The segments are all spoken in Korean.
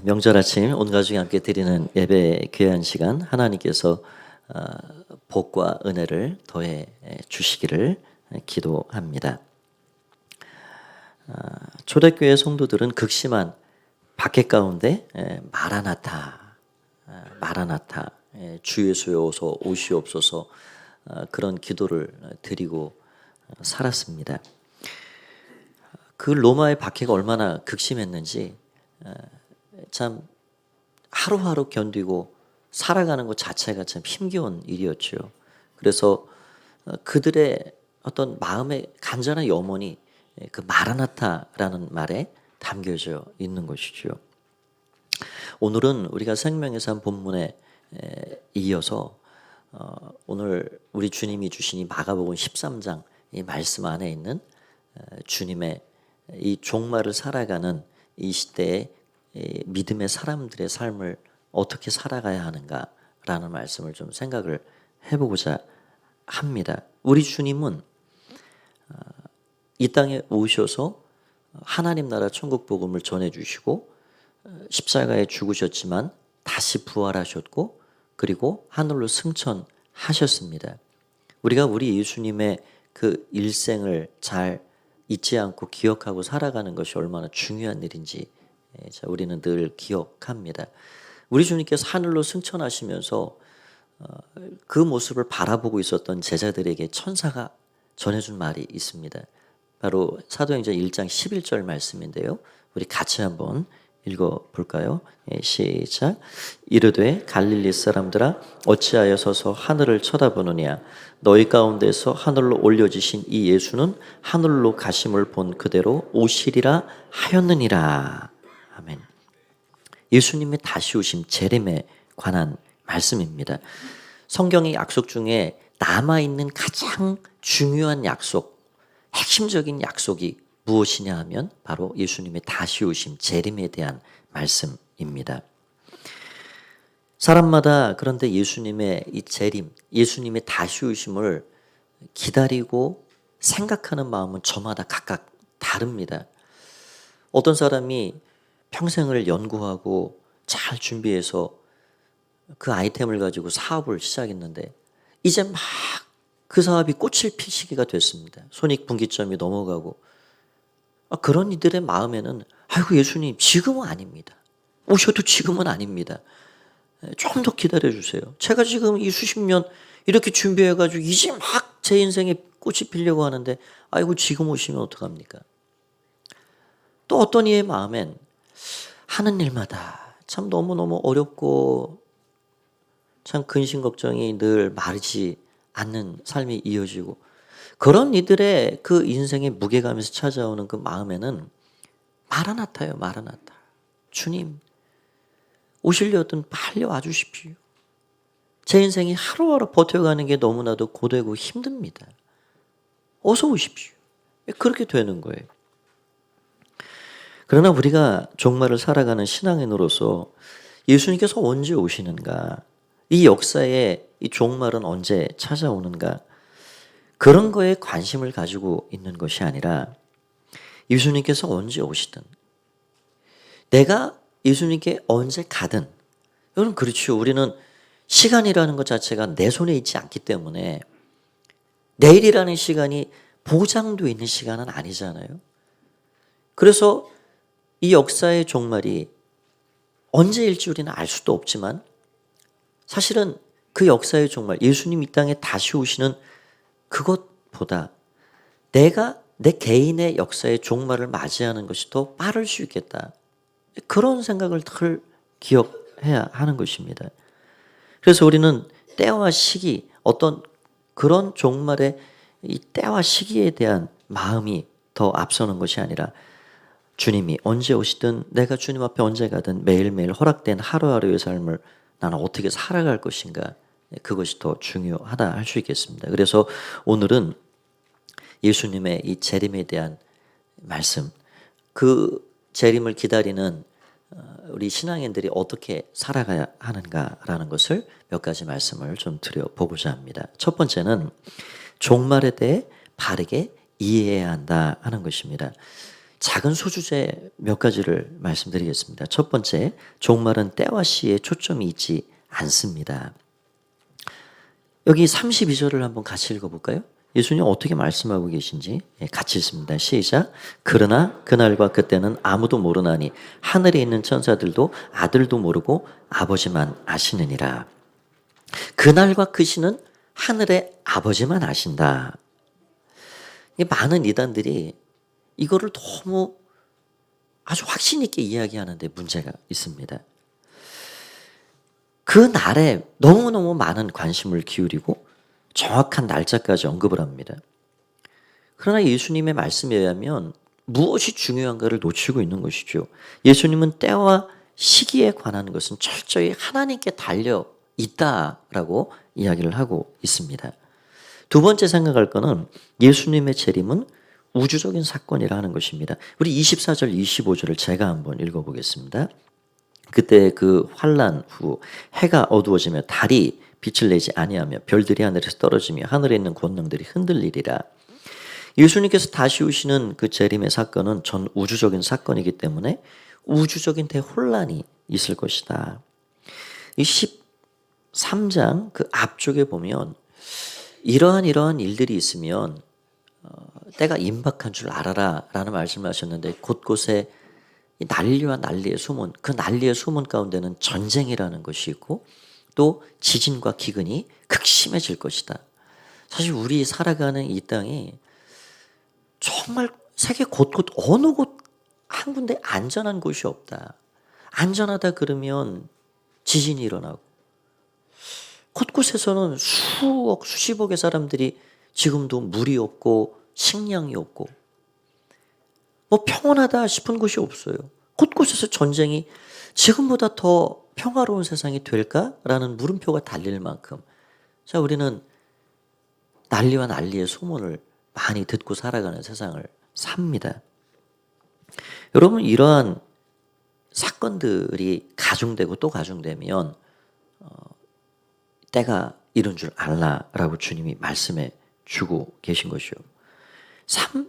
명절 아침 온 가족이 함께 드리는 예배 귀한 시간, 하나님께서 복과 은혜를 더해 주시기를 기도합니다. 초대교회 성도들은 극심한 박해 가운데 마라나타, 마라나타, 주 예수여 오시옵소서 그런 기도를 드리고 살았습니다. 그 로마의 박해가 얼마나 극심했는지 참 하루하루 견디고 살아가는 것 자체가 참 힘겨운 일이었죠. 그래서 그들의 어떤 마음의 간절한 염원이 그 마라나타라는 말에 담겨져 있는 것이죠. 오늘은 우리가 생명의 삶 본문에 이어서 오늘 우리 주님이 주신 이 마가복음 13장 이 말씀 안에 있는 주님의 이 종말을 살아가는 이 시대의 믿음의 사람들의 삶을 어떻게 살아가야 하는가라는 말씀을 좀 생각을 해보고자 합니다. 우리 주님은 이 땅에 오셔서 하나님 나라 천국 복음을 전해주시고 십자가에 죽으셨지만 다시 부활하셨고 그리고 하늘로 승천하셨습니다. 우리가 우리 예수님의 그 일생을 잘 잊지 않고 기억하고 살아가는 것이 얼마나 중요한 일인지 우리는 늘 기억합니다. 우리 주님께서 하늘로 승천하시면서 그 모습을 바라보고 있었던 제자들에게 천사가 전해준 말이 있습니다. 바로 사도행전 1장 11절 말씀인데요. 우리 같이 한번 읽어볼까요? 시작. 이르되 갈릴리 사람들아 어찌하여 서서 하늘을 쳐다보느냐 너희 가운데서 하늘로 올려지신 이 예수는 하늘로 가심을 본 그대로 오시리라 하였느니라. 아멘. 예수님의 다시 오심 재림에 관한 말씀입니다. 성경의 약속 중에 남아있는 가장 중요한 약속, 핵심적인 약속이 무엇이냐 하면 바로 예수님의 다시 오심 재림에 대한 말씀입니다. 사람마다 그런데 예수님의 이 재림, 예수님의 다시 오심을 기다리고 생각하는 마음은 저마다 각각 다릅니다. 어떤 사람이 평생을 연구하고 잘 준비해서 그 아이템을 가지고 사업을 시작했는데 이제 막 그 사업이 꽃을 필 시기가 됐습니다. 손익분기점이 넘어가고 그런 이들의 마음에는 아이고 예수님 지금은 아닙니다. 오셔도 지금은 아닙니다. 좀 더 기다려주세요. 제가 지금 이 수십 년 이렇게 준비해가지고 이제 막 제 인생에 꽃이 피려고 하는데 아이고 지금 오시면 어떡합니까? 또 어떤 이의 마음엔 하는 일마다 참 너무너무 어렵고 참 근심 걱정이 늘 마르지 않는 삶이 이어지고 그런 이들의 그 인생의 무게감에서 찾아오는 그 마음에는 마라나타요, 마라나타. 주님, 오시려든 빨리 와주십시오. 제 인생이 하루하루 버텨가는 게 너무나도 고되고 힘듭니다. 어서 오십시오. 그렇게 되는 거예요. 그러나 우리가 종말을 살아가는 신앙인으로서 예수님께서 언제 오시는가? 이 역사의 이 종말은 언제 찾아오는가? 그런 거에 관심을 가지고 있는 것이 아니라 예수님께서 언제 오시든 내가 예수님께 언제 가든 여러분 그렇죠. 우리는 시간이라는 것 자체가 내 손에 있지 않기 때문에 내일이라는 시간이 보장되어 있는 시간은 아니잖아요. 그래서 이 역사의 종말이 언제일지 우리는 알 수도 없지만 사실은 그 역사의 종말, 예수님 이 땅에 다시 오시는 그것보다 내가 내 개인의 역사의 종말을 맞이하는 것이 더 빠를 수 있겠다. 그런 생각을 늘 기억해야 하는 것입니다. 그래서 우리는 때와 시기, 어떤 그런 종말의 이 때와 시기에 대한 마음이 더 앞서는 것이 아니라 주님이 언제 오시든 내가 주님 앞에 언제 가든 매일매일 허락된 하루하루의 삶을 나는 어떻게 살아갈 것인가 그것이 더 중요하다 할 수 있겠습니다. 그래서 오늘은 예수님의 이 재림에 대한 말씀, 그 재림을 기다리는 우리 신앙인들이 어떻게 살아가야 하는가라는 것을 몇 가지 말씀을 좀 드려보고자 합니다. 첫 번째는 종말에 대해 바르게 이해해야 한다 하는 것입니다. 작은 소주제 몇 가지를 말씀드리겠습니다. 첫 번째, 종말은 때와 시에 초점이 있지 않습니다. 여기 32절을 한번 같이 읽어볼까요? 예수님 어떻게 말씀하고 계신지 같이 읽습니다. 시작. 그러나 그날과 그때는 아무도 모르나니 하늘에 있는 천사들도 아들도 모르고 아버지만 아시느니라. 그날과 그 시는 하늘의 아버지만 아신다. 많은 이단들이 이거를 너무 아주 확신 있게 이야기하는데 문제가 있습니다. 그 날에 너무너무 많은 관심을 기울이고 정확한 날짜까지 언급을 합니다. 그러나 예수님의 말씀에 의하면 무엇이 중요한가를 놓치고 있는 것이죠. 예수님은 때와 시기에 관한 것은 철저히 하나님께 달려 있다라고 이야기를 하고 있습니다. 두 번째 생각할 거는 예수님의 재림은 우주적인 사건이라 하는 것입니다. 우리 24절, 25절을 제가 한번 읽어보겠습니다. 그때 그 환난 후 해가 어두워지며 달이 빛을 내지 아니하며 별들이 하늘에서 떨어지며 하늘에 있는 권능들이 흔들리리라. 예수님께서 다시 오시는 그 재림의 사건은 전 우주적인 사건이기 때문에 우주적인 대혼란이 있을 것이다. 이 13장 그 앞쪽에 보면 이러한 일들이 있으면 때가 임박한 줄 알아라 라는 말씀을 하셨는데 곳곳에 난리와 난리의 소문, 그 난리의 소문 가운데는 전쟁이라는 것이 있고 또 지진과 기근이 극심해질 것이다. 사실 우리 살아가는 이 땅이 정말 세계 곳곳 어느 곳 한 군데 안전한 곳이 없다. 안전하다 그러면 지진이 일어나고 곳곳에서는 수억 수십억의 사람들이 지금도 물이 없고 식량이 없고 뭐 평온하다 싶은 곳이 없어요. 곳곳에서 전쟁이 지금보다 더 평화로운 세상이 될까라는 물음표가 달릴 만큼 자 우리는 난리와 난리의 소문을 많이 듣고 살아가는 세상을 삽니다. 여러분 이러한 사건들이 가중되고 또 가중되면 때가 이른 줄 알라라고 주님이 말씀해 주고 계신 것이요.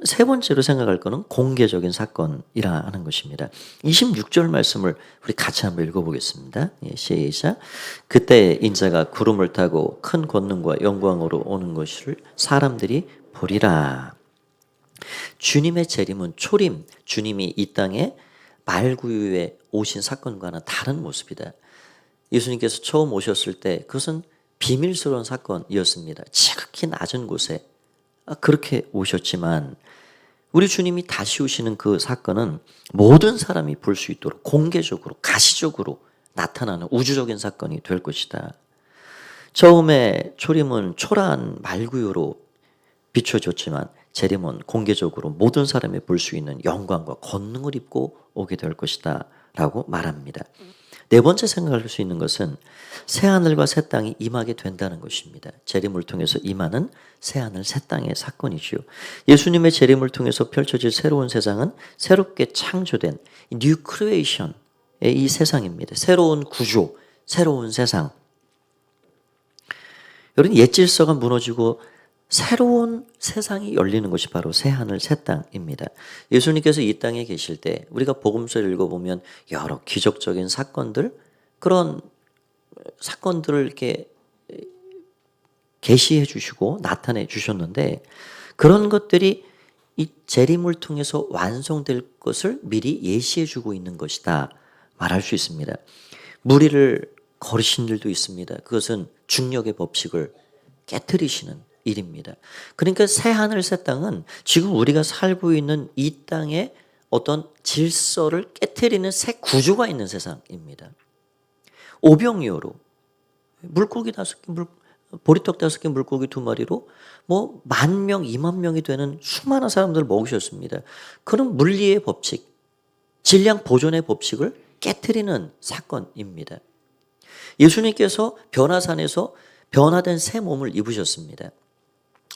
세 번째로 생각할 것은 공개적인 사건이라 하는 것입니다. 26절 말씀을 우리 같이 한번 읽어보겠습니다. 시작. 그때 인자가 구름을 타고 큰 권능과 영광으로 오는 것을 사람들이 보리라. 주님의 재림은 초림, 주님이 이 땅에 말구유에 오신 사건과는 다른 모습이다. 예수님께서 처음 오셨을 때 그것은 비밀스러운 사건이었습니다. 지극히 낮은 곳에 그렇게 오셨지만 우리 주님이 다시 오시는 그 사건은 모든 사람이 볼 수 있도록 공개적으로 가시적으로 나타나는 우주적인 사건이 될 것이다. 처음에 초림은 초라한 말구유로 비춰졌지만 재림은 공개적으로 모든 사람이 볼 수 있는 영광과 권능을 입고 오게 될 것이다 라고 말합니다. 네 번째 생각할 수 있는 것은 새하늘과 새 땅이 임하게 된다는 것입니다. 재림을 통해서 임하는 새하늘 새 땅의 사건이지요. 예수님의 재림을 통해서 펼쳐질 새로운 세상은 새롭게 창조된 뉴 크리에이션의 이 세상입니다. 새로운 구조, 새로운 세상. 여러분 옛 질서가 무너지고 새로운 세상이 열리는 것이 바로 새하늘 새 땅입니다. 예수님께서 이 땅에 계실 때 우리가 복음서를 읽어보면 여러 기적적인 사건들 그런 사건들을 이렇게 계시해 주시고 나타내 주셨는데 그런 것들이 이 재림을 통해서 완성될 것을 미리 예시해 주고 있는 것이다 말할 수 있습니다. 무리를 거르신 일도 있습니다. 그것은 중력의 법칙을 깨트리시는 일입니다. 그러니까 새하늘 새 땅은 지금 우리가 살고 있는 이 땅의 어떤 질서를 깨트리는 새 구조가 있는 세상입니다. 오병이어로 물고기 5개, 보리떡 5개, 물고기 2마리로 뭐 10,000명, 20,000명이 되는 수많은 사람들을 먹으셨습니다. 그런 물리의 법칙, 질량 보존의 법칙을 깨트리는 사건입니다. 예수님께서 변화산에서 변화된 새 몸을 입으셨습니다.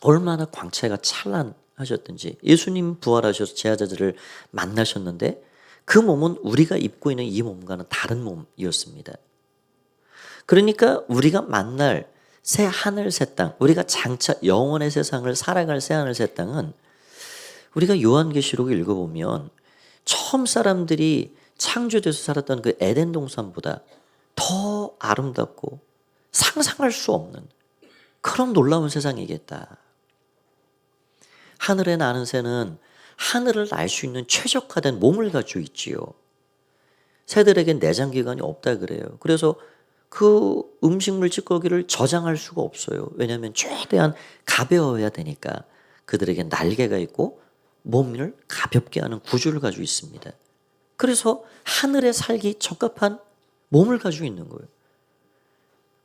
얼마나 광채가 찬란하셨든지 예수님 부활하셔서 제자들을 만나셨는데 그 몸은 우리가 입고 있는 이 몸과는 다른 몸이었습니다. 그러니까 우리가 만날 새 하늘 새 땅, 우리가 장차 영원의 세상을 살아갈 새 하늘 새 땅은 우리가 요한계시록을 읽어보면 처음 사람들이 창조돼서 살았던 그 에덴 동산보다 더 아름답고 상상할 수 없는 그런 놀라운 세상이겠다. 하늘에 나는 새는 하늘을 날 수 있는 최적화된 몸을 가지고 있지요. 새들에겐 내장기관이 없다 그래요. 그래서 그 음식물 찌꺼기를 저장할 수가 없어요. 왜냐하면 최대한 가벼워야 되니까. 그들에겐 날개가 있고 몸을 가볍게 하는 구조를 가지고 있습니다. 그래서 하늘에 살기 적합한 몸을 가지고 있는 거예요.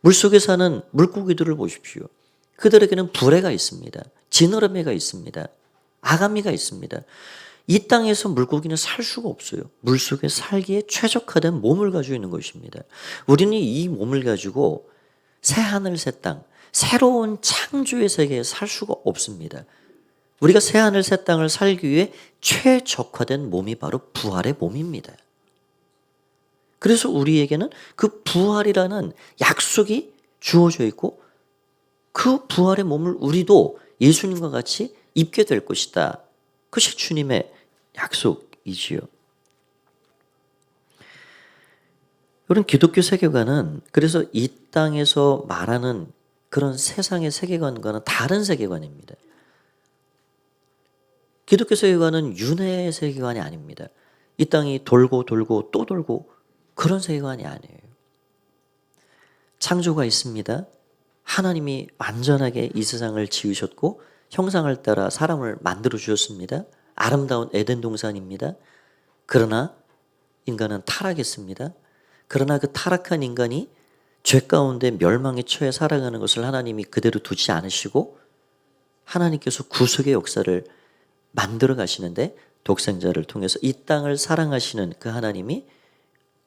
물속에 사는 물고기들을 보십시오. 그들에게는 불에가 있습니다. 지느러미가 있습니다. 아가미가 있습니다. 이 땅에서 물고기는 살 수가 없어요. 물속에 살기에 최적화된 몸을 가지고 있는 것입니다. 우리는 이 몸을 가지고 새하늘 새 땅, 새로운 창조의 세계에 살 수가 없습니다. 우리가 새하늘 새 땅을 살기 위해 최적화된 몸이 바로 부활의 몸입니다. 그래서 우리에게는 그 부활이라는 약속이 주어져 있고 그 부활의 몸을 우리도 예수님과 같이 입게 될 것이다. 그것이 주님의 약속이지요. 이런 기독교 세계관은 그래서 이 땅에서 말하는 그런 세상의 세계관과는 다른 세계관입니다. 기독교 세계관은 윤회의 세계관이 아닙니다. 이 땅이 돌고 돌고 또 돌고 그런 세계관이 아니에요. 창조가 있습니다. 하나님이 완전하게 이 세상을 지으셨고 형상을 따라 사람을 만들어 주셨습니다. 아름다운 에덴 동산입니다. 그러나 인간은 타락했습니다. 그러나 그 타락한 인간이 죄 가운데 멸망에 처해 살아가는 것을 하나님이 그대로 두지 않으시고 하나님께서 구속의 역사를 만들어 가시는데 독생자를 통해서 이 땅을 사랑하시는 그 하나님이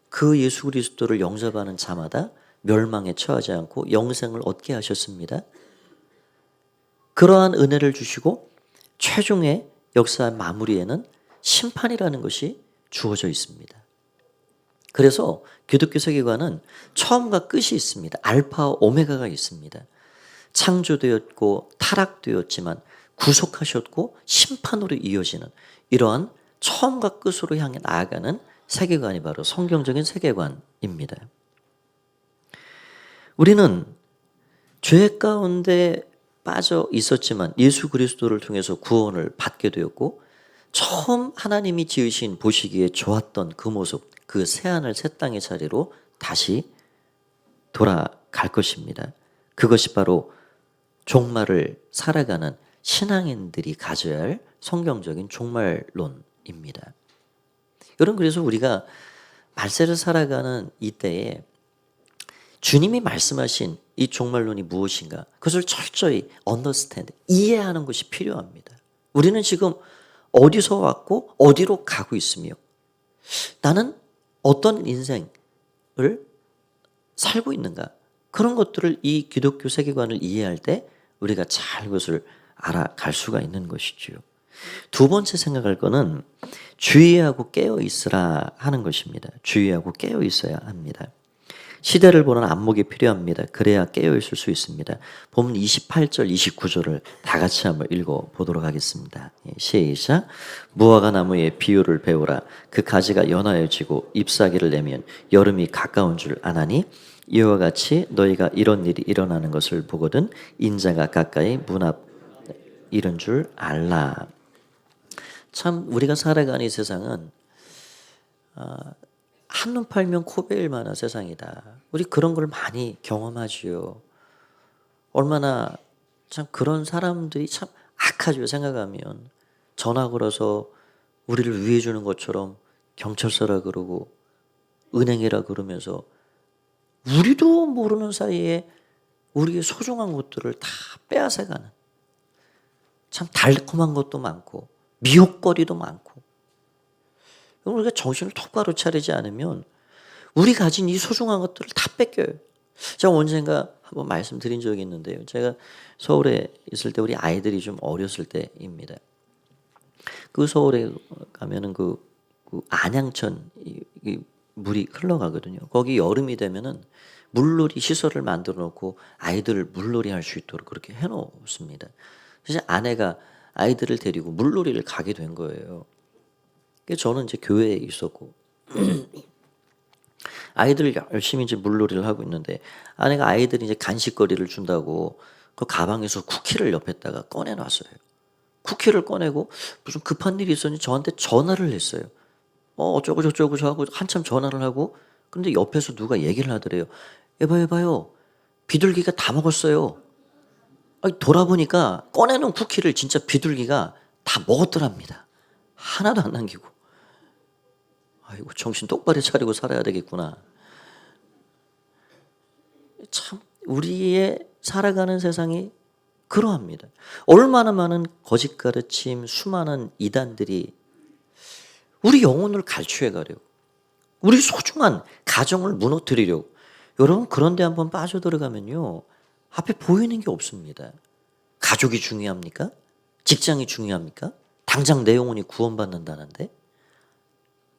그 예수 그리스도를 영접하는 자마다 멸망에 처하지 않고 영생을 얻게 하셨습니다. 그러한 은혜를 주시고 최종의 역사 마무리에는 심판이라는 것이 주어져 있습니다. 그래서 기독교 세계관은 처음과 끝이 있습니다. 알파와 오메가가 있습니다. 창조되었고 타락되었지만 구속하셨고 심판으로 이어지는 이러한 처음과 끝으로 향해 나아가는 세계관이 바로 성경적인 세계관입니다. 우리는 죄 가운데 빠져 있었지만 예수 그리스도를 통해서 구원을 받게 되었고 처음 하나님이 지으신 보시기에 좋았던 그 모습, 그 새하늘 새 땅의 자리로 다시 돌아갈 것입니다. 그것이 바로 종말을 살아가는 신앙인들이 가져야 할 성경적인 종말론입니다. 여러분, 그래서 우리가 말세를 살아가는 이때에 주님이 말씀하신 이 종말론이 무엇인가? 그것을 철저히 understand, 이해하는 것이 필요합니다. 우리는 지금 어디서 왔고 어디로 가고 있으며 나는 어떤 인생을 살고 있는가? 그런 것들을 이 기독교 세계관을 이해할 때 우리가 잘 그것을 알아갈 수가 있는 것이지요. 두 번째 생각할 거는 주의하고 깨어 있으라 하는 것입니다. 주의하고 깨어 있어야 합니다. 시대를 보는 안목이 필요합니다. 그래야 깨어 있을 수 있습니다. 본문 28절, 29절을 다 같이 한번 읽어보도록 하겠습니다. 시작. 무화과 나무의 비유를 배우라. 그 가지가 연하여지고 잎사귀를 내면 여름이 가까운 줄 아나니 이와 같이 너희가 이런 일이 일어나는 것을 보거든 인자가 가까이 문 앞 이른 줄 알라. 참 우리가 살아가는 이 세상은 한눈 팔면 코 베일 만한 세상이다. 우리 그런 걸 많이 경험하지요. 얼마나 참 그런 사람들이 참 악하죠. 생각하면 전화 걸어서 우리를 위해 주는 것처럼 경찰서라 그러고 은행이라 그러면서 우리도 모르는 사이에 우리의 소중한 것들을 다 빼앗아가는 참 달콤한 것도 많고 미혹거리도 많고 우리가 정신을 똑바로 차리지 않으면 우리 가진 이 소중한 것들을 다 뺏겨요. 제가 언젠가 한번 말씀드린 적이 있는데요. 제가 서울에 있을 때 우리 아이들이 좀 어렸을 때입니다. 그 서울에 가면은 그 안양천 이 물이 흘러가거든요. 거기 여름이 되면은 물놀이 시설을 만들어 놓고 아이들 물놀이 할 수 있도록 그렇게 해 놓습니다. 그래서 아내가 아이들을 데리고 물놀이를 가게 된 거예요. 저는 이제 교회에 있었고 아이들 열심히 이제 물놀이를 하고 있는데 아내가 아이들이 이제 간식거리를 준다고 그 가방에서 쿠키를 옆에다가 꺼내놨어요. 쿠키를 꺼내고 무슨 급한 일이 있었는지 저한테 전화를 했어요. 어쩌고 저쩌고 하고 한참 전화를 하고 근데 옆에서 누가 얘기를 하더래요. 여봐요. 비둘기가 다 먹었어요. 아니, 돌아보니까 꺼내놓은 쿠키를 진짜 비둘기가 다 먹었더랍니다. 하나도 안 남기고. 아이고 정신 똑바로 차리고 살아야 되겠구나. 참 우리의 살아가는 세상이 그러합니다. 얼마나 많은 거짓 가르침, 수많은 이단들이 우리 영혼을 갈취해 가려고, 우리 소중한 가정을 무너뜨리려고. 여러분 그런데 한번 빠져들어가면요 앞에 보이는 게 없습니다. 가족이 중요합니까? 직장이 중요합니까? 당장 내 영혼이 구원받는다는데?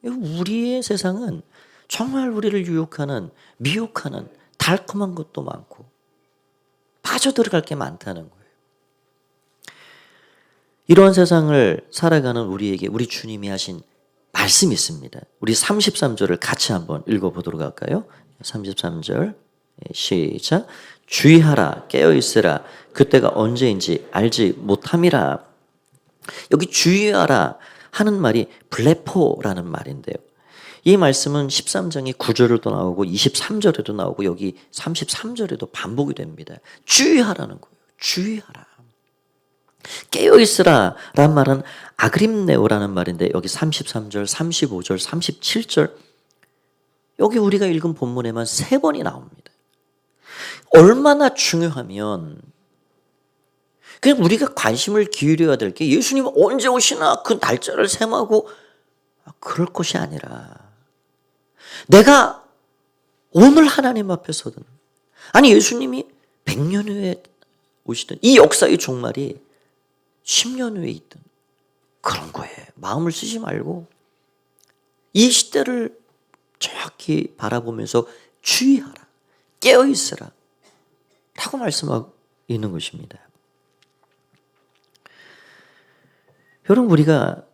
우리의 세상은 정말 우리를 유혹하는, 미혹하는 달콤한 것도 많고 빠져들어갈 게 많다는 거예요. 이러한 세상을 살아가는 우리에게 우리 주님이 하신 말씀이 있습니다. 우리 33절을 같이 한번 읽어보도록 할까요? 33절 시작. 주의하라 깨어있으라 그때가 언제인지 알지 못함이라. 여기 주의하라 하는 말이 블레포라는 말인데요. 이 말씀은 13장의 9절에도 나오고 23절에도 나오고 여기 33절에도 반복이 됩니다. 주의하라는 거예요. 주의하라. 깨어있으라 라는 말은 아그림네오라는 말인데 여기 33절, 35절, 37절 여기 우리가 읽은 본문에만 3번이 나옵니다. 얼마나 중요하면 그냥 우리가 관심을 기울여야 될 게 예수님 언제 오시나 그 날짜를 셈하고 그럴 것이 아니라 내가 오늘 하나님 앞에 서든 아니 예수님이 100년 후에 오시든 이 역사의 종말이 10년 후에 있든 그런 거예요. 마음을 쓰지 말고 이 시대를 정확히 바라보면서 주의하라. 깨어있으라. 라고 말씀하고 있는 것입니다. 여러분 우리가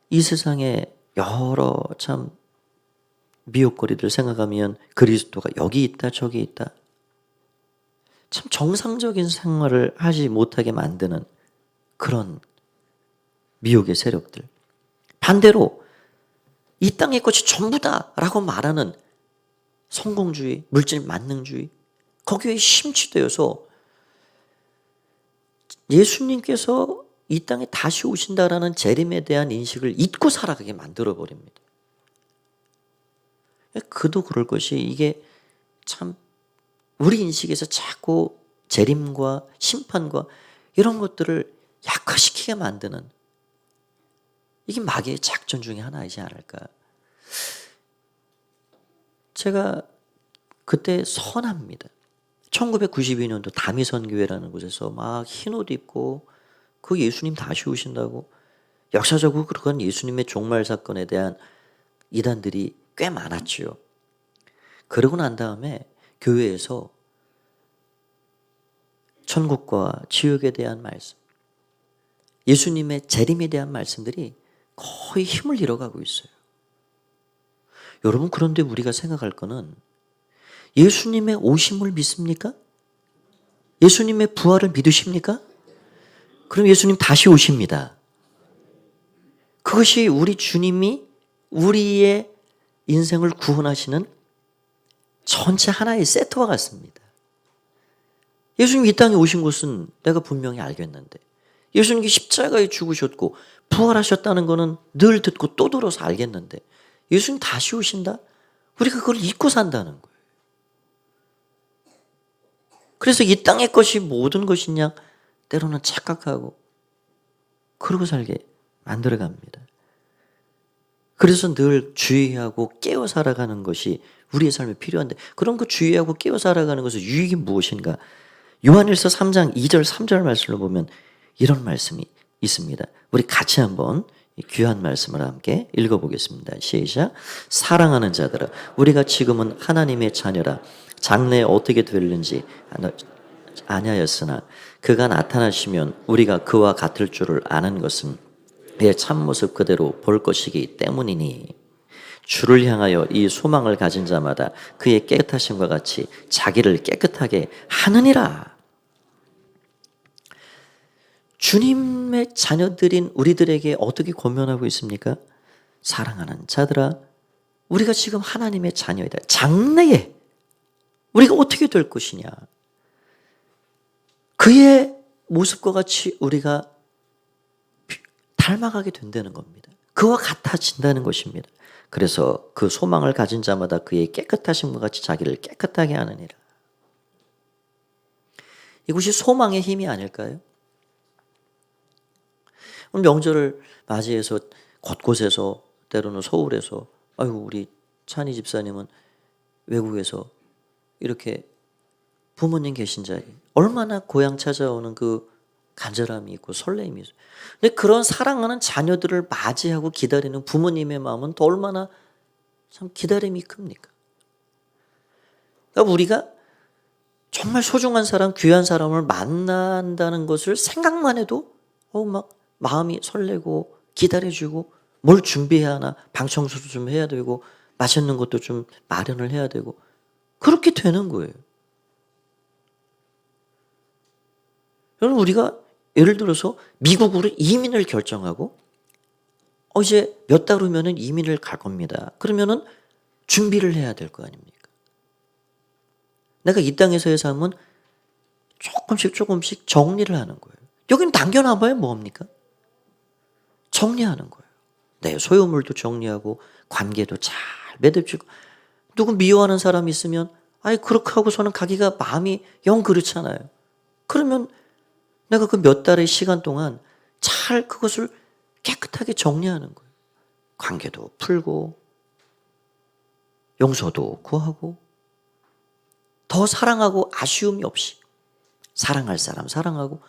이 세상에 여러 참 미혹거리들 생각하면 그리스도가 여기 있다 저기 있다 참 정상적인 생활을 하지 못하게 만드는 그런 미혹의 세력들, 반대로 이 땅의 것이 전부다라고 말하는 성공주의, 물질 만능주의 거기에 심취되어서 예수님께서 이 땅에 다시 오신다라는 재림에 대한 인식을 잊고 살아가게 만들어버립니다. 그도 그럴 것이 이게 참 우리 인식에서 자꾸 재림과 심판과 이런 것들을 약화시키게 만드는 이게 마귀의 작전 중에 하나이지 않을까. 제가 그때 선합니다. 1992년도 다미선교회라는 곳에서 막 흰옷 입고 그 예수님 다시 오신다고 역사적으로 그런 예수님의 종말 사건에 대한 이단들이 꽤 많았지요. 그러고 난 다음에 교회에서 천국과 지옥에 대한 말씀, 예수님의 재림에 대한 말씀들이 거의 힘을 잃어가고 있어요. 여러분 그런데 우리가 생각할 거는 예수님의 오심을 믿습니까? 예수님의 부활을 믿으십니까? 그럼 예수님 다시 오십니다. 그것이 우리 주님이 우리의 인생을 구원하시는 전체 하나의 세트와 같습니다. 예수님이 이 땅에 오신 것은 내가 분명히 알겠는데 예수님이 십자가에 죽으셨고 부활하셨다는 것은 늘 듣고 또 들어서 알겠는데 예수님 다시 오신다? 우리가 그걸 잊고 산다는 거예요. 그래서 이 땅의 것이 모든 것이냐 때로는 착각하고 그러고 살게 만들어갑니다. 그래서 늘 주의하고 깨어 살아가는 것이 우리의 삶에 필요한데 그런 거 주의하고 깨어 살아가는 것의 유익이 무엇인가? 요한일서 3장 2절 3절 말씀을 보면 이런 말씀이 있습니다. 우리 같이 한번 귀한 말씀을 함께 읽어보겠습니다. 시작. 사랑하는 자들아 우리가 지금은 하나님의 자녀라 장래에 어떻게 될는지 아냐였으나 그가 나타나시면 우리가 그와 같을 줄을 아는 것은 그의 참모습 그대로 볼 것이기 때문이니 주를 향하여 이 소망을 가진 자마다 그의 깨끗하심과 같이 자기를 깨끗하게 하느니라. 주님의 자녀들인 우리들에게 어떻게 권면하고 있습니까? 사랑하는 자들아, 우리가 지금 하나님의 자녀이다. 장래에 우리가 어떻게 될 것이냐. 그의 모습과 같이 우리가 닮아가게 된다는 겁니다. 그와 같아진다는 것입니다. 그래서 그 소망을 가진 자마다 그의 깨끗하심과 같이 자기를 깨끗하게 하느니라. 이것이 소망의 힘이 아닐까요? 명절을 맞이해서 곳곳에서 때로는 서울에서 아이고 우리 찬희 집사님은 외국에서 이렇게 부모님 계신 자리 얼마나 고향 찾아오는 그 간절함이 있고 설렘이 있어요. 근데 그런 사랑하는 자녀들을 맞이하고 기다리는 부모님의 마음은 또 얼마나 참 기다림이 큽니까? 그러니까 우리가 정말 소중한 사람, 귀한 사람을 만난다는 것을 생각만 해도 막 마음이 설레고 기다려주고 뭘 준비해야 하나, 방 청소도 좀 해야 되고 맛있는 것도 좀 마련을 해야 되고 그렇게 되는 거예요. 여러분 우리가 예를 들어서 미국으로 이민을 결정하고 이제 몇 달 후면은 이민을 갈 겁니다. 그러면은 준비를 해야 될 거 아닙니까? 내가 이 땅에서의 삶은 조금씩 정리를 하는 거예요. 여기는 당겨놔봐야 뭐합니까? 정리하는 거예요. 내 소유물도 정리하고 관계도 잘 매듭지고 누구 미워하는 사람이 있으면 그렇게 하고서는 가기가 마음이 영 그렇잖아요. 그러면 내가 그 몇 달의 시간 동안 잘 그것을 깨끗하게 정리하는 거예요. 관계도 풀고 용서도 구하고 더 사랑하고 아쉬움이 없이 사랑할 사람 사랑하고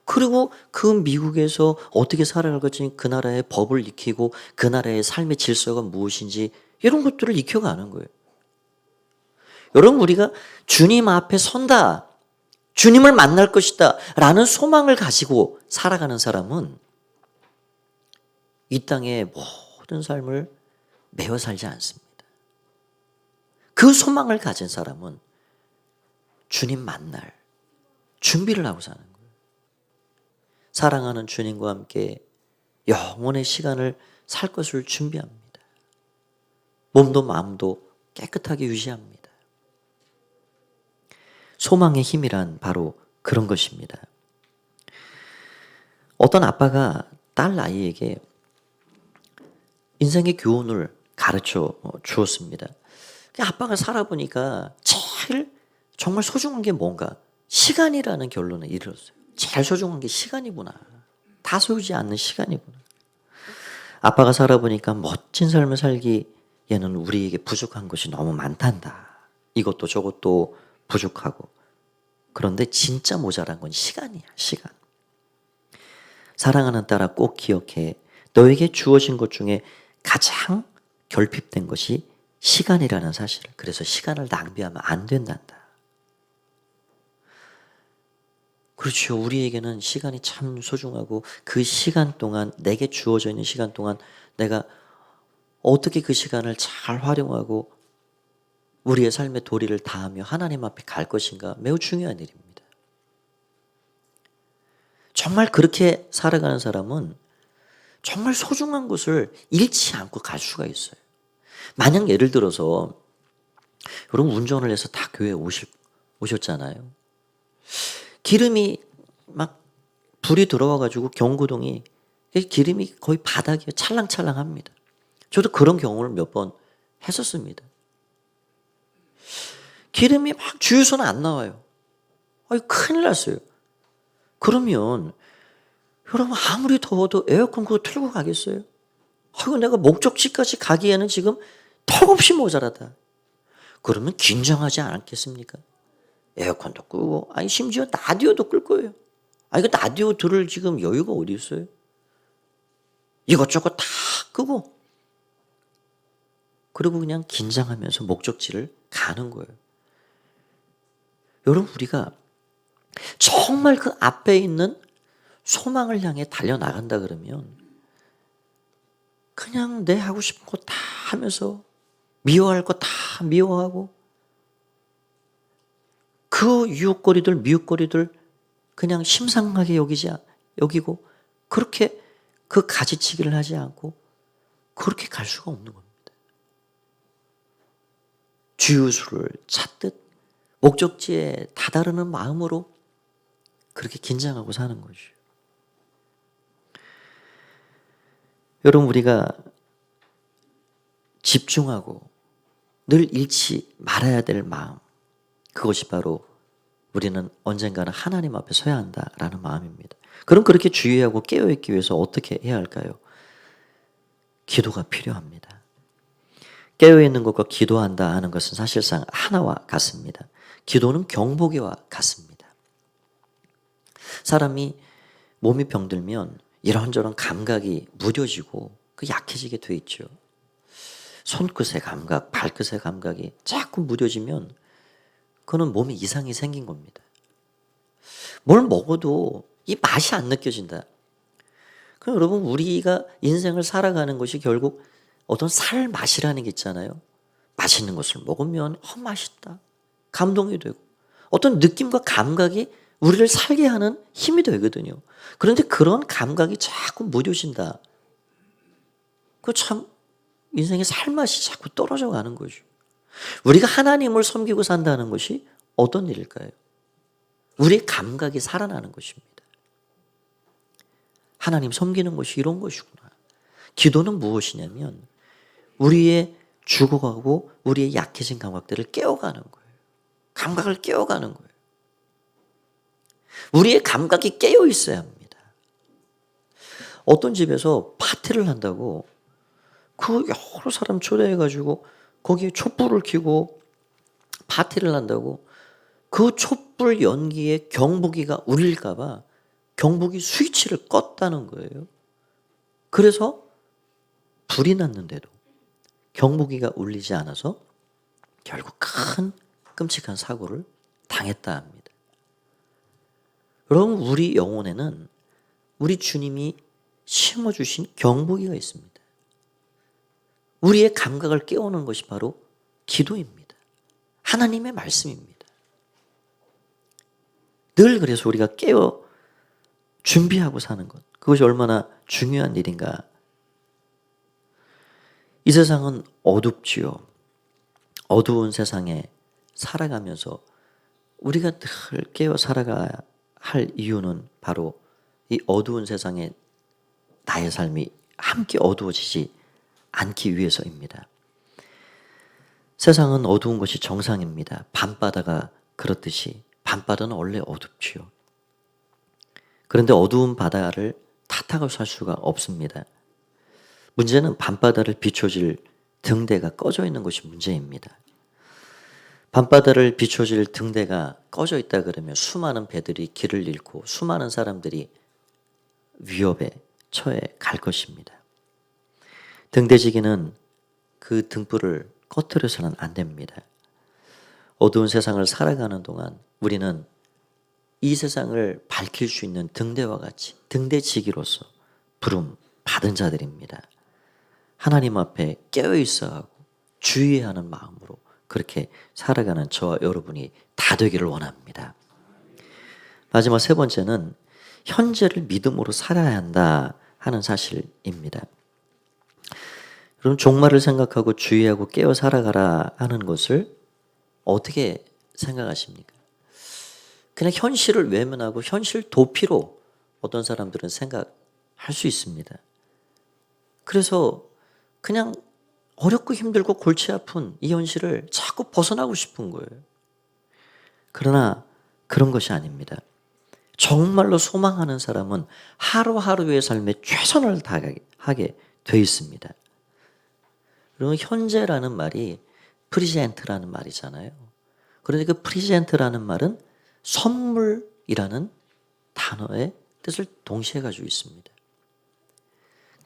그리고 그 미국에서 어떻게 살아갈 것인지 그 나라의 법을 익히고 그 나라의 삶의 질서가 무엇인지 이런 것들을 익혀가는 거예요. 여러분 우리가 주님 앞에 선다. 주님을 만날 것이다 라는 소망을 가지고 살아가는 사람은 이 땅의 모든 삶을 매어 살지 않습니다. 그 소망을 가진 사람은 주님 만날 준비를 하고 사는 거예요. 사랑하는 주님과 함께 영원의 시간을 살 것을 준비합니다. 몸도 마음도 깨끗하게 유지합니다. 소망의 힘이란 바로 그런 것입니다. 어떤 아빠가 딸 아이에게 인생의 교훈을 가르쳐 주었습니다. 아빠가 살아보니까 제일 정말 소중한 게 뭔가 시간이라는 결론에 이르렀어요. 제일 소중한 게 시간이구나. 다 소유지 않는 시간이구나. 아빠가 살아보니까 멋진 삶을 살기에는 우리에게 부족한 것이 너무 많단다. 이것도 저것도 부족하고 그런데 진짜 모자란 건 시간이야. 시간. 사랑하는 딸아 꼭 기억해. 너에게 주어진 것 중에 가장 결핍된 것이 시간이라는 사실을. 그래서 시간을 낭비하면 안 된단다. 그렇죠. 우리에게는 시간이 참 소중하고 그 시간 동안 내게 주어져 있는 시간 동안 내가 어떻게 그 시간을 잘 활용하고 우리의 삶의 도리를 다하며 하나님 앞에 갈 것인가 매우 중요한 일입니다. 정말 그렇게 살아가는 사람은 정말 소중한 것을 잃지 않고 갈 수가 있어요. 만약 예를 들어서 여러분 운전을 해서 다 교회에 오셨잖아요. 기름이 막 불이 들어와가지고 경고등이 기름이 거의 바닥에 찰랑찰랑합니다. 저도 그런 경험을 몇 번 했었습니다. 기름이 막 주유소는 안 나와요. 큰일 났어요. 그러면 여러분 아무리 더워도 에어컨 그거 틀고 가겠어요? 내가 목적지까지 가기에는 지금 턱없이 모자라다. 그러면 긴장하지 않겠습니까? 에어컨도 끄고 심지어 라디오도 끌 거예요. 이거 라디오 들을 지금 여유가 어디 있어요? 이것저것 다 끄고 그리고 그냥 긴장하면서 목적지를 가는 거예요. 여러분 우리가 정말 그 앞에 있는 소망을 향해 달려나간다 그러면 그냥 내 하고 싶은 거 다 하면서 미워할 거 다 미워하고 그 유혹거리들 미혹거리들 그냥 심상하게 여기고 그렇게 그 가지치기를 하지 않고 그렇게 갈 수가 없는 겁니다. 주유수를 찾듯 목적지에 다다르는 마음으로 그렇게 긴장하고 사는 거죠. 여러분, 우리가 집중하고 늘 잃지 말아야 될 마음, 그것이 바로 우리는 언젠가는 하나님 앞에 서야 한다라는 마음입니다. 그럼 그렇게 주의하고 깨어있기 위해서 어떻게 해야 할까요? 기도가 필요합니다. 깨어있는 것과 기도한다 하는 것은 사실상 하나와 같습니다. 기도는 경보기와 같습니다. 사람이 몸이 병들면 이런저런 감각이 무뎌지고 약해지게 돼 있죠. 손끝의 감각, 발끝의 감각이 자꾸 무뎌지면 그거는 몸에 이상이 생긴 겁니다. 뭘 먹어도 이 맛이 안 느껴진다. 그럼 여러분, 우리가 인생을 살아가는 것이 결국 어떤 살 맛이라는 게 있잖아요. 맛있는 것을 먹으면 맛있다. 감동이 되고 어떤 느낌과 감각이 우리를 살게 하는 힘이 되거든요. 그런데 그런 감각이 자꾸 무뎌진다. 그 참 인생의 살맛이 자꾸 떨어져 가는 거죠. 우리가 하나님을 섬기고 산다는 것이 어떤 일일까요? 우리의 감각이 살아나는 것입니다. 하나님 섬기는 것이 이런 것이구나. 기도는 무엇이냐면 우리의 죽어가고 우리의 약해진 감각들을 깨워가는 거예요. 감각을 깨워가는 거예요. 우리의 감각이 깨어 있어야 합니다. 어떤 집에서 파티를 한다고 그 여러 사람 초대해가지고 거기에 촛불을 켜고 파티를 한다고 그 촛불 연기에 경보기가 울릴까봐 경보기 스위치를 껐다는 거예요. 그래서 불이 났는데도 경보기가 울리지 않아서 결국 큰 끔찍한 사고를 당했다 합니다. 여러분, 우리 영혼에는 우리 주님이 심어주신 경보기가 있습니다. 우리의 감각을 깨우는 것이 바로 기도입니다. 하나님의 말씀입니다. 늘 그래서 우리가 깨어 준비하고 사는 것, 그것이 얼마나 중요한 일인가. 이 세상은 어둡지요. 어두운 세상에 살아가면서 우리가 늘 깨어 살아가야 할 이유는 바로 이 어두운 세상에 나의 삶이 함께 어두워지지 않기 위해서입니다. 세상은 어두운 것이 정상입니다. 밤바다가 그렇듯이 밤바다는 원래 어둡지요. 그런데 어두운 바다를 탓하고 살 수가 없습니다. 문제는 밤바다를 비춰줄 등대가 꺼져 있는 것이 문제입니다. 밤바다를 비춰줄 등대가 꺼져 있다 그러면 수많은 배들이 길을 잃고 수많은 사람들이 위협에 처해 갈 것입니다. 등대지기는 그 등불을 꺼트려서는 안 됩니다. 어두운 세상을 살아가는 동안 우리는 이 세상을 밝힐 수 있는 등대와 같이 등대지기로서 부름 받은 자들입니다. 하나님 앞에 깨어 있어야 하고 주의하는 마음으로 그렇게 살아가는 저와 여러분이 다 되기를 원합니다. 마지막 세 번째는 현재를 믿음으로 살아야 한다 하는 사실입니다. 여러분, 종말을 생각하고 주의하고 깨어 살아가라 하는 것을 어떻게 생각하십니까? 그냥 현실을 외면하고 현실 도피로 어떤 사람들은 생각할 수 있습니다. 그래서 그냥 어렵고 힘들고 골치 아픈 이 현실을 자꾸 벗어나고 싶은 거예요. 그러나 그런 것이 아닙니다. 정말로 소망하는 사람은 하루하루의 삶에 최선을 다하게 돼 있습니다. 그리고 현재라는 말이 프리젠트라는 말이잖아요. 그런데 그 프리젠트라는 말은 선물이라는 단어의 뜻을 동시에 가지고 있습니다.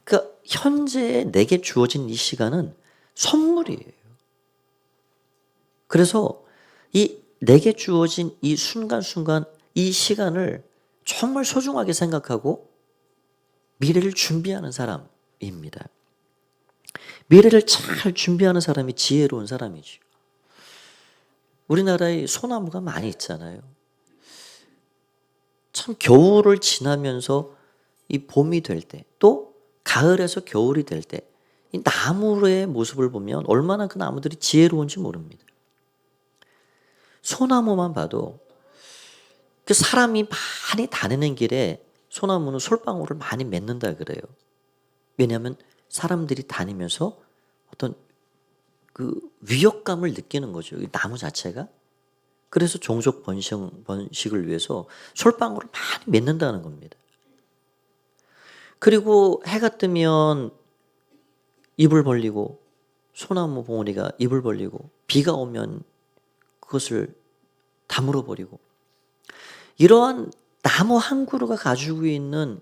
그러니까 현재에 내게 주어진 이 시간은 선물이에요. 그래서 이 내게 주어진 이 순간순간 이 시간을 정말 소중하게 생각하고 미래를 준비하는 사람입니다. 미래를 잘 준비하는 사람이 지혜로운 사람이죠. 우리나라에 소나무가 많이 있잖아요. 참 겨울을 지나면서 이 봄이 될 때, 또 가을에서 겨울이 될 때, 이 나무의 모습을 보면 얼마나 그 나무들이 지혜로운지 모릅니다. 소나무만 봐도 그 사람이 많이 다니는 길에 소나무는 솔방울을 많이 맺는다 그래요. 왜냐하면 사람들이 다니면서 어떤 그 위협감을 느끼는 거죠. 이 나무 자체가. 그래서 종족 번식을 위해서 솔방울을 많이 맺는다는 겁니다. 그리고 해가 뜨면 입을 벌리고, 소나무 봉우리가 입을 벌리고, 비가 오면 그것을 다물어 버리고, 이러한 나무 한 그루가 가지고 있는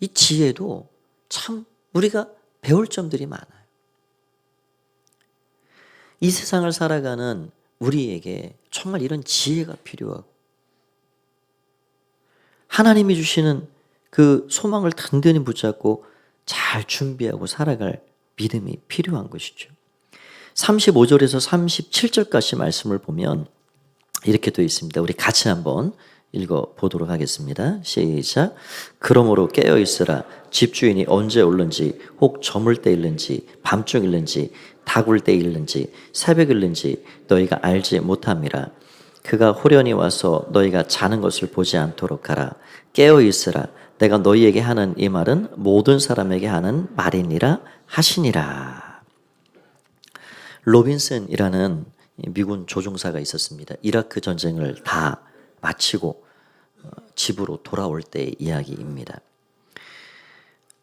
이 지혜도 참 우리가 배울 점들이 많아요. 이 세상을 살아가는 우리에게 정말 이런 지혜가 필요하고, 하나님이 주시는 그 소망을 든든히 붙잡고 잘 준비하고 살아갈 믿음이 필요한 것이죠. 35절에서 37절까지 말씀을 보면 이렇게 되어 있습니다. 우리 같이 한번 읽어보도록 하겠습니다. 시작. 그러므로 깨어있으라. 집주인이 언제 올는지, 혹 저물 때일는지, 밤중일는지, 다굴 때일는지, 새벽일는지 너희가 알지 못함이라. 그가 호련히 와서 너희가 자는 것을 보지 않도록 하라. 깨어있으라. 내가 너희에게 하는 이 말은 모든 사람에게 하는 말이니라 하시니라. 로빈슨이라는 미군 조종사가 있었습니다. 이라크 전쟁을 다 마치고 집으로 돌아올 때의 이야기입니다.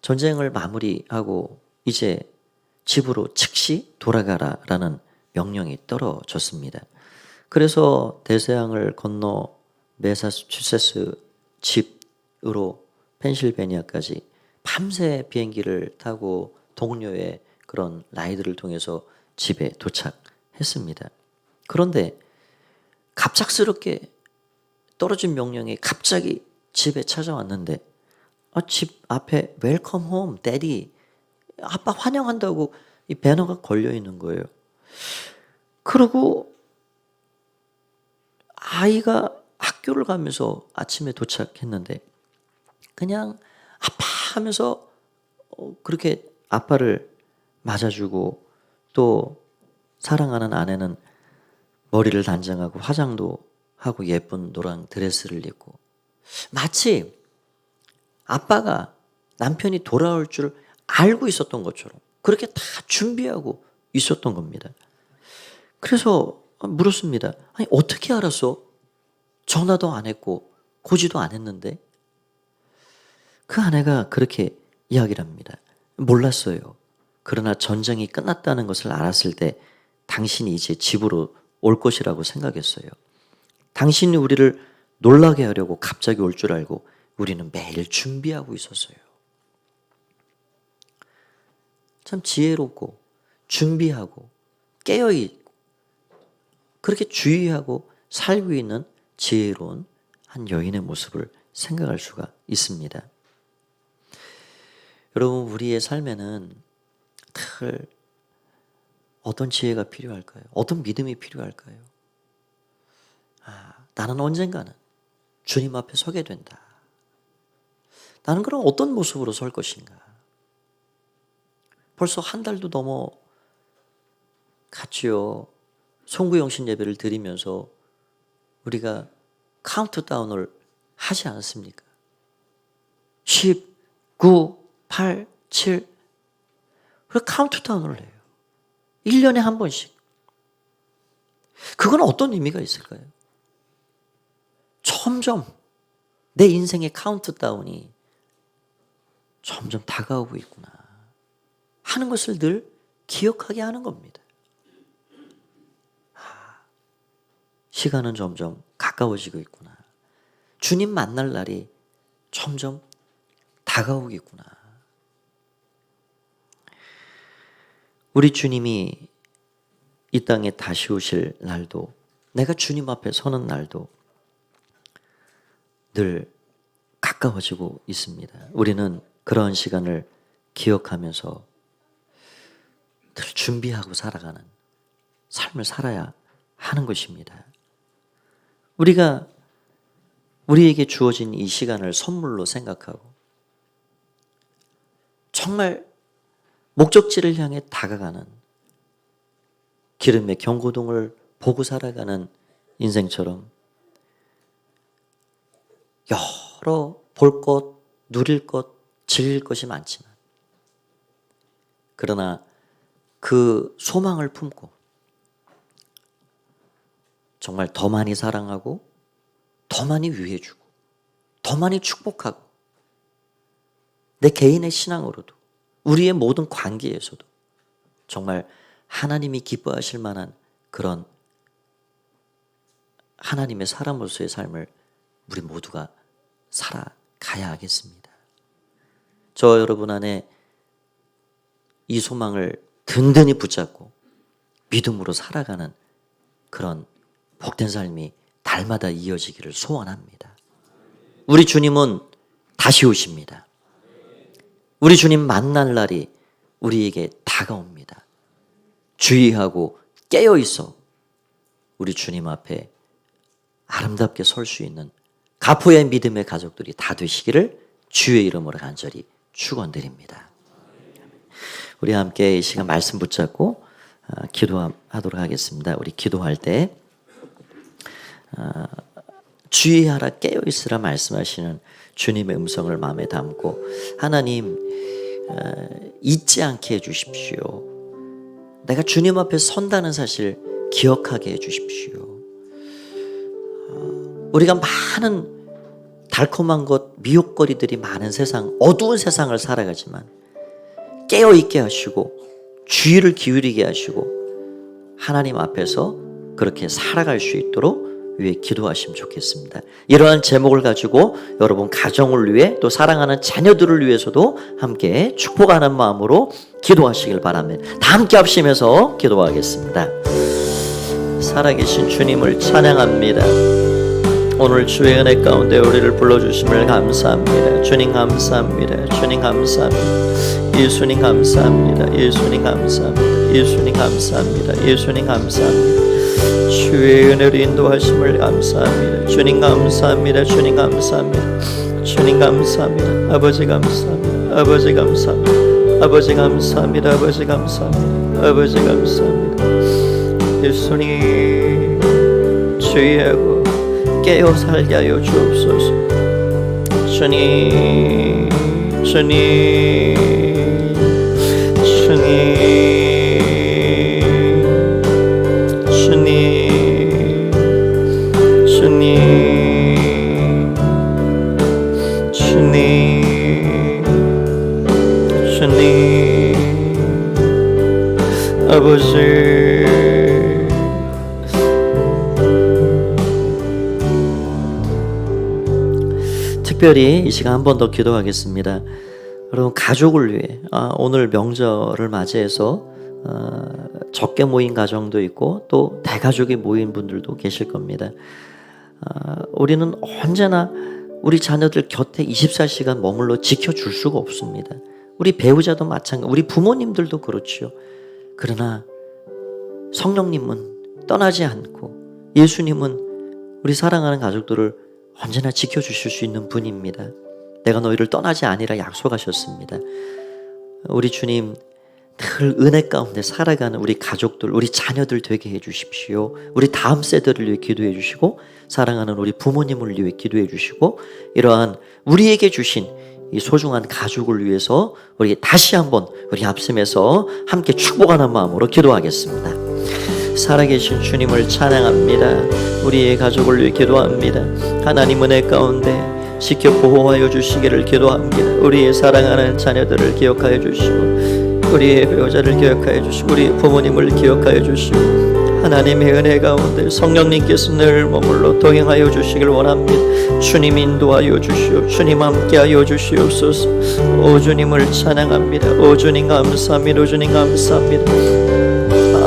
전쟁을 마무리하고 이제 집으로 즉시 돌아가라라는 명령이 떨어졌습니다. 그래서 대서양을 건너 매사추세츠 집으로 펜실베니아까지 밤새 비행기를 타고 동료의 그런 라이드를 통해서 집에 도착했습니다. 그런데 갑작스럽게 떨어진 명령이 갑자기 집에 찾아왔는데, 집 앞에 웰컴 홈 데디, 아빠 환영한다고 이 배너가 걸려 있는 거예요. 그리고 아이가 학교를 가면서 아침에 도착했는데 그냥 아빠 하면서 그렇게 아빠를 맞아주고, 또 사랑하는 아내는 머리를 단장하고 화장도 하고 예쁜 노랑 드레스를 입고, 마치 아빠가 남편이 돌아올 줄 알고 있었던 것처럼 그렇게 다 준비하고 있었던 겁니다. 그래서 물었습니다. 아니, 어떻게 알았어? 전화도 안 했고 고지도 안 했는데. 그 아내가 그렇게 이야기를 합니다. 몰랐어요. 그러나 전쟁이 끝났다는 것을 알았을 때 당신이 이제 집으로 올 것이라고 생각했어요. 당신이 우리를 놀라게 하려고 갑자기 올 줄 알고 우리는 매일 준비하고 있었어요. 참 지혜롭고 준비하고 깨어있고 그렇게 주의하고 살고 있는 지혜로운 한 여인의 모습을 생각할 수가 있습니다. 여러분, 우리의 삶에는 늘 어떤 지혜가 필요할까요? 어떤 믿음이 필요할까요? 나는 언젠가는 주님 앞에 서게 된다. 나는 그럼 어떤 모습으로 설 것인가? 벌써 한 달도 넘어갔지요. 송구영신 예배를 드리면서 우리가 카운트다운을 하지 않았습니까? 10, 9, 8, 7. 우리가 카운트다운을 해요. 1년에 한 번씩. 그건 어떤 의미가 있을까요? 점점 내 인생의 카운트다운이 점점 다가오고 있구나 하는 것을 늘 기억하게 하는 겁니다. 시간은 점점 가까워지고 있구나. 주님 만날 날이 점점 다가오겠구나. 우리 주님이 이 땅에 다시 오실 날도, 내가 주님 앞에 서는 날도 늘 가까워지고 있습니다. 우리는 그러한 시간을 기억하면서 늘 준비하고 살아가는 삶을 살아야 하는 것입니다. 우리가 우리에게 주어진 이 시간을 선물로 생각하고 정말 목적지를 향해 다가가는 기름의 경고등을 보고 살아가는 인생처럼 여러 볼 것, 누릴 것, 즐길 것이 많지만 그러나 그 소망을 품고 정말 더 많이 사랑하고 더 많이 위해주고 더 많이 축복하고 내 개인의 신앙으로도 우리의 모든 관계에서도 정말 하나님이 기뻐하실 만한 그런 하나님의 사람으로서의 삶을 우리 모두가 살아가야 하겠습니다. 저 여러분 안에 이 소망을 든든히 붙잡고 믿음으로 살아가는 그런 복된 삶이 날마다 이어지기를 소원합니다. 우리 주님은 다시 오십니다. 우리 주님 만날 날이 우리에게 다가옵니다. 주의하고 깨어있어 우리 주님 앞에 아름답게 설 수 있는 가포의 믿음의 가족들이 다 되시기를 주의 이름으로 간절히 축원드립니다. 우리 함께 이 시간 말씀 붙잡고 기도하도록 하겠습니다. 우리 기도할 때 주의하라 깨어있으라 말씀하시는 주님의 음성을 마음에 담고 하나님 잊지 않게 해주십시오. 내가 주님 앞에 선다는 사실 기억하게 해주십시오. 우리가 많은 달콤한 것, 미혹거리들이 많은 세상, 어두운 세상을 살아가지만 깨어있게 하시고 주의를 기울이게 하시고 하나님 앞에서 그렇게 살아갈 수 있도록 위해 기도하시면 좋겠습니다. 이러한 제목을 가지고 여러분 가정을 위해 또 사랑하는 자녀들을 위해서도 함께 축복하는 마음으로 기도하시길 바랍니다. 다 함께 합심해서 기도하겠습니다. 살아계신 주님을 찬양합니다. 오늘 주의 은혜 가운데 우리를 불러주심을 감사합니다. 주님 감사합니다. 주님 감사합니다. 예수님 감사합니다. 예수님 감사합니다. 예수님 감사합니다. 예수님 감사합니다. 주의 은혜로 인도하심을 감사합니다. 주님 감사합니다. 주님 감사합니다. 주님 감사합니다. 아버지 감사합니다. 아버지 감사합니다. 아버지 감사합니다. 아버지 감사합니다. 아버지 감사합니다. 예수님 주의하고 깨어 살게 하여 주옵소서. 주님 주님 주님 아버지 특별히 이 시간 한 번 더 기도하겠습니다. 여러분 가족을 위해 오늘 명절을 맞이해서 적게 모인 가정도 있고 또 대가족이 모인 분들도 계실 겁니다. 우리는 언제나 우리 자녀들 곁에 24시간 머물러 지켜줄 수가 없습니다. 우리 배우자도 마찬가지, 우리 부모님들도 그렇지요. 그러나 성령님은 떠나지 않고 예수님은 우리 사랑하는 가족들을 언제나 지켜주실 수 있는 분입니다. 내가 너희를 떠나지 아니라 약속하셨습니다. 우리 주님 늘 은혜 가운데 살아가는 우리 가족들, 우리 자녀들 되게 해주십시오. 우리 다음 세대를 위해 기도해 주시고 사랑하는 우리 부모님을 위해 기도해 주시고 이러한 우리에게 주신 이 소중한 가족을 위해서 우리 다시 한번 우리 합심해서 함께 축복하는 마음으로 기도하겠습니다. 살아계신 주님을 찬양합니다. 우리의 가족을 위해 기도합니다. 하나님 은혜 가운데 지켜 보호하여 주시기를 기도합니다. 우리의 사랑하는 자녀들을 기억하여 주시고 우리의 배우자를 기억하여 주시고 우리 부모님을 기억하여 주시고 하나님의 은혜 가운데 성령님께서 늘 머물러 동행하여 주시길 원합니다. 주님 인도하여 주시오. 주님 함께하여 주시옵소서. 오 주님을 찬양합니다. 오 주님 감사합니다. 오 주님 감사합니다.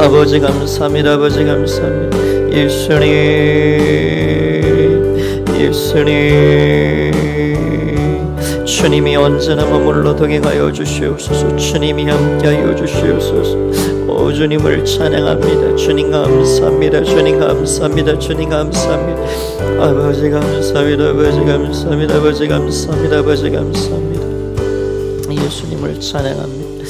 아버지 감사합니다. 아버지 감사합니다. 예수님 예수님 주님이 언제나 머물러 동행하여 주시옵소서. 주님이 함께하여 주시옵소서. 오 주님을 찬양합니다. 주님 감사합니다. 주님 감사합니다. 주님 감사합니다. 아버지 감사합니다. 아버지 감사합니다. 아버지 감사합니다. 아버지 감사합니다. 예수님을 찬양합니다.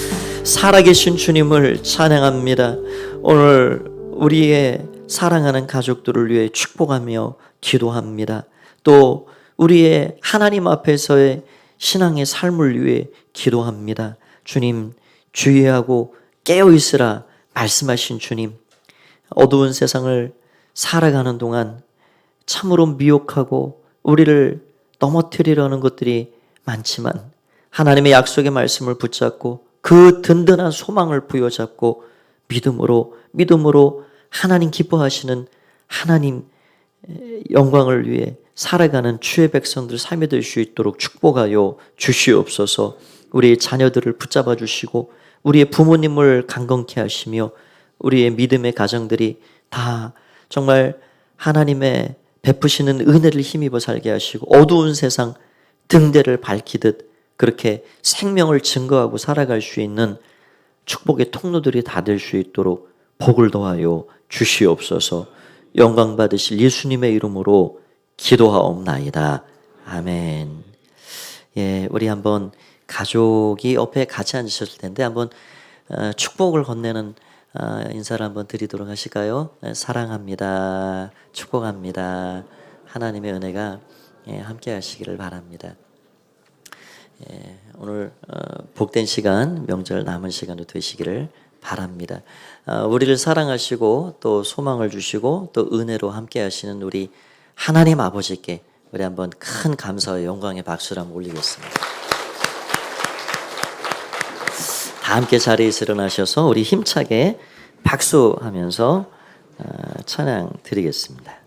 살아계신 주님을 찬양합니다. 오늘 우리의 사랑하는 가족들을 위해 축복하며 기도합니다. 또 우리의 하나님 앞에서의 신앙의 삶을 위해 기도합니다. 주님 주의하고 깨어있으라 말씀하신 주님, 어두운 세상을 살아가는 동안 참으로 미혹하고 우리를 넘어뜨리려는 것들이 많지만 하나님의 약속의 말씀을 붙잡고 그 든든한 소망을 부여잡고 믿음으로 하나님 기뻐하시는 하나님 영광을 위해 살아가는 주의 백성들 삶이 될 수 있도록 축복하여 주시옵소서. 우리의 자녀들을 붙잡아 주시고 우리의 부모님을 강건케 하시며 우리의 믿음의 가정들이 다 정말 하나님의 베푸시는 은혜를 힘입어 살게 하시고 어두운 세상 등대를 밝히듯 그렇게 생명을 증거하고 살아갈 수 있는 축복의 통로들이 다 될 수 있도록 복을 더하여 주시옵소서. 영광 받으실 예수님의 이름으로 기도하옵나이다. 아멘. 예, 우리 한번 가족이 옆에 같이 앉으셨을 텐데 한번 축복을 건네는 인사를 한번 드리도록 하실까요? 사랑합니다. 축복합니다. 하나님의 은혜가 함께 하시기를 바랍니다. 오늘 복된 시간, 명절 남은 시간도 되시기를 바랍니다. 우리를 사랑하시고 또 소망을 주시고 또 은혜로 함께 하시는 우리 하나님 아버지께 우리 한번 큰 감사와 영광의 박수를 한번 올리겠습니다. 다 함께 자리에서 일어나셔서 우리 힘차게 박수하면서 찬양 드리겠습니다.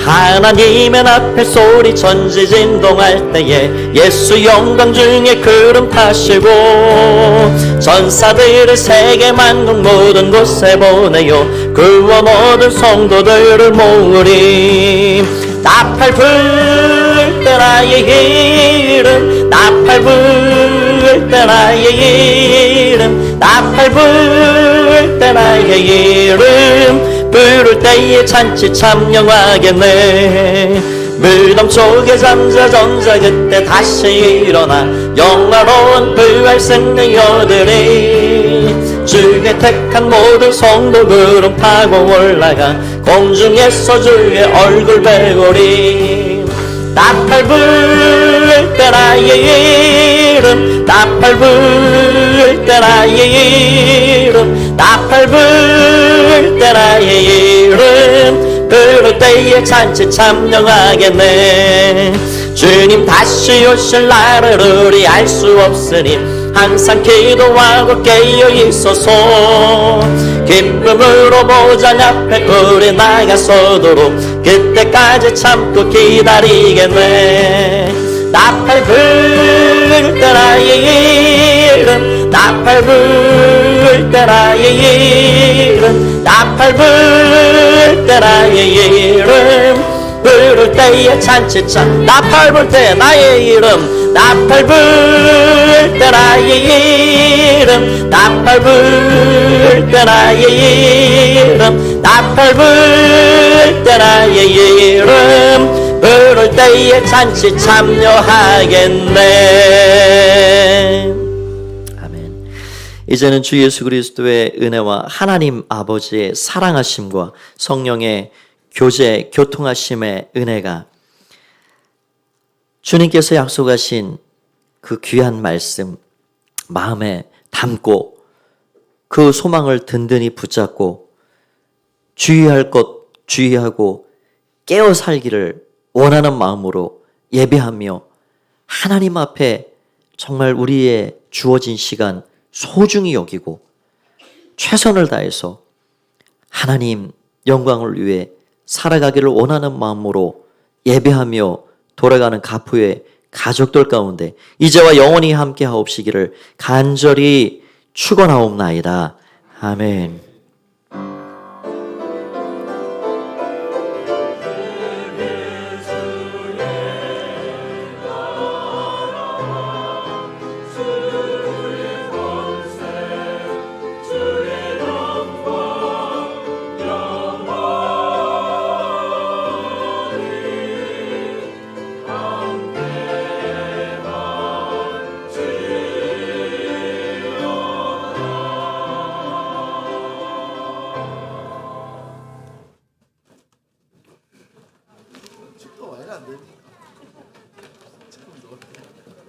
하나님의 앞에 소리 전지진동할 때에 예수 영광 중에 구름 타시고 전사들을 세계 만국 모든 곳에 보내요. 구원 얻은 성도들을 모으리. 나팔 불 때 나의 이름, 나팔 불 때 나의 이름, 나팔 불 때 나의 이름, 부를 때에 잔치 참영하겠네. 무덤 속에 잠자 전자 그때 다시 일어나 영화로운 부활 승리 얻으리. 주의 택한 모든 성도 구름 타고 올라가 공중에서 주의 얼굴 배우리. 나팔 불 때 나의 이름, 나팔 불 때 나의 이름, 나팔 불 때 나의 이름, 부를 때에 잔치 참영하겠네. 주님 다시 오실 날을 우리 알 수 없으니 항상 기도하고 깨어 있어서 기쁨으로 보좌 앞에 우리 나가서도록 그때까지 참고 기다리겠네. 나팔 불 때 나의 이름, 나팔 불 때 나의 이름, 나팔 불 때 나의 이름, 부를 때에 잔치 참. 나팔 불 때 나의 이름, 나팔 불 때 나의 이름, 나팔 불 때 나의 이름, 나팔 불 때 나의 이름, 부를 때에 잔치 참여하겠네. 아멘. 이제는 주 예수 그리스도의 은혜와 하나님 아버지의 사랑하심과 성령의 교제, 교통하심의 은혜가 주님께서 약속하신 그 귀한 말씀 마음에 담고 그 소망을 든든히 붙잡고 주의할 것 주의하고 깨어 살기를 원하는 마음으로 예배하며 하나님 앞에 정말 우리의 주어진 시간 소중히 여기고 최선을 다해서 하나님 영광을 위해 살아가기를 원하는 마음으로 예배하며 돌아가는 가푸의 가족들 가운데 이제와 영원히 함께 하옵시기를 간절히 축원하옵나이다. 아멘.